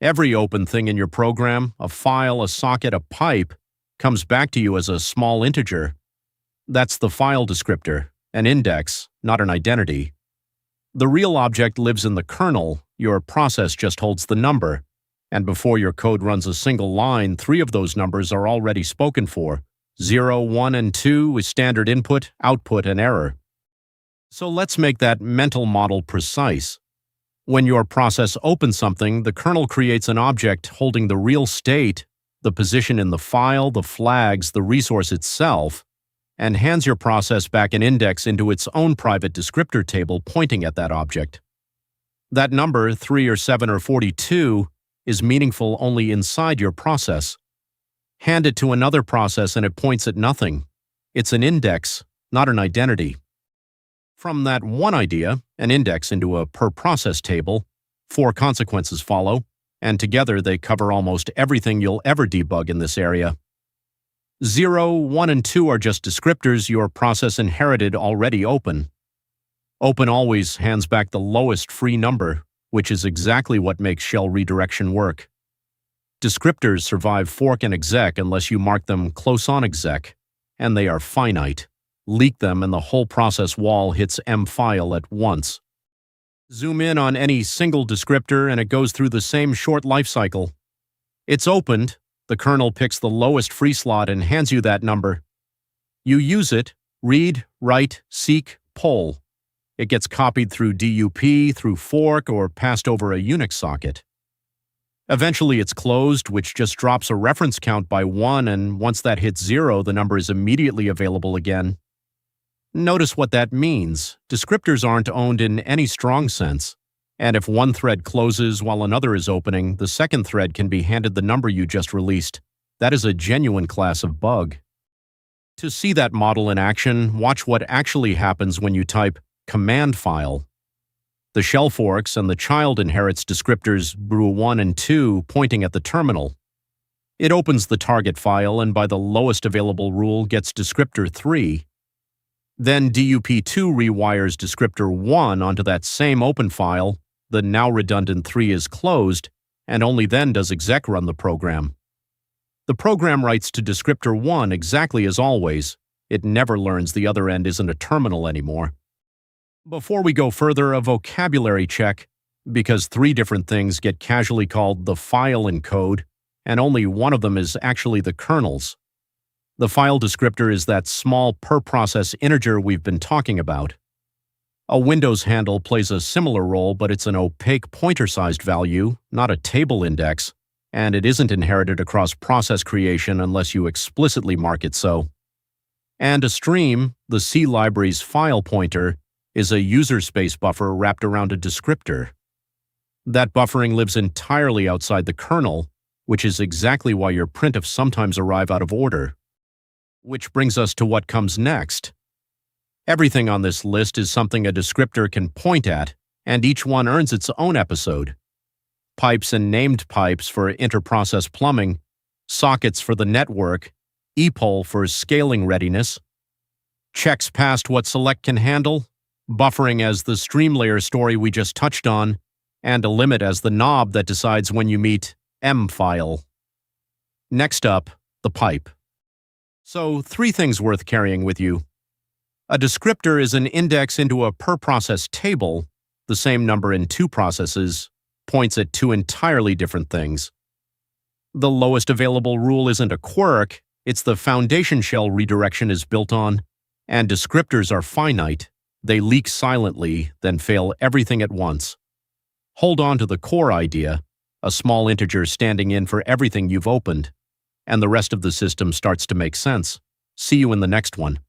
Every open thing in your program, a file, a socket, a pipe, comes back to you as a small integer. That's the file descriptor, an index, not an identity. The real object lives in the kernel, your process just holds the number, and before your code runs a single line, 3 of those numbers are already spoken for. 0, 1, and 2 is standard input, output, and error. So let's make that mental model precise. When your process opens something, the kernel creates an object holding the real state, the position in the file, the flags, the resource itself, and hands your process back an index into its own private descriptor table pointing at that object. That number, 3 or 7 or 42, is meaningful only inside your process. Hand it to another process and it points at nothing. It's an index, not an identity. From that one idea, an index into a per-process table, 4 consequences follow, and together they cover almost everything you'll ever debug in this area. 0, 1, and 2 are just descriptors your process inherited already open. Open always hands back the lowest free number, which is exactly what makes shell redirection work. Descriptors survive fork and exec unless you mark them close on exec, and they are finite. Leak them and the whole process wall hits M-file at once. Zoom in on any single descriptor and it goes through the same short life cycle. It's opened, the kernel picks the lowest free slot and hands you that number. You use it, read, write, seek, poll. It gets copied through DUP, through fork, or passed over a Unix socket. Eventually it's closed, which just drops a reference count by 1, and once that hits 0, the number is immediately available again. Notice what that means. Descriptors aren't owned in any strong sense, and if one thread closes while another is opening, the second thread can be handed the number you just released. That is a genuine class of bug. To see that model in action, watch what actually happens when you type command file. The shell forks and the child inherits descriptors brew1 and 2 pointing at the terminal. It opens the target file and by the lowest available rule gets descriptor 3. Then DUP2 rewires descriptor 1 onto that same open file, the now redundant 3 is closed, and only then does exec run the program. The program writes to descriptor 1 exactly as always. It never learns the other end isn't a terminal anymore. Before we go further, a vocabulary check, because 3 different things get casually called the file in code, and only one of them is actually the kernel's. The file descriptor is that small per-process integer we've been talking about. A Windows handle plays a similar role, but it's an opaque pointer-sized value, not a table index, and it isn't inherited across process creation unless you explicitly mark it so. And a stream, the C library's file pointer, is a user space buffer wrapped around a descriptor. That buffering lives entirely outside the kernel, which is exactly why your printfs sometimes arrive out of order. Which brings us to what comes next. Everything on this list is something a descriptor can point at, and each one earns its own episode. Pipes and named pipes for inter-process plumbing, sockets for the network, epoll for scaling readiness, checks past what select can handle, buffering as the stream layer story we just touched on, and a limit as the knob that decides when you meet M-file. Next up, the pipe. So 3 things worth carrying with you. A descriptor is an index into a per-process table, the same number in 2 processes, points at 2 entirely different things. The lowest available rule isn't a quirk, it's the foundation shell redirection is built on, and descriptors are finite. They leak silently, then fail everything at once. Hold on to the core idea, a small integer standing in for everything you've opened, and the rest of the system starts to make sense. See you in the next one.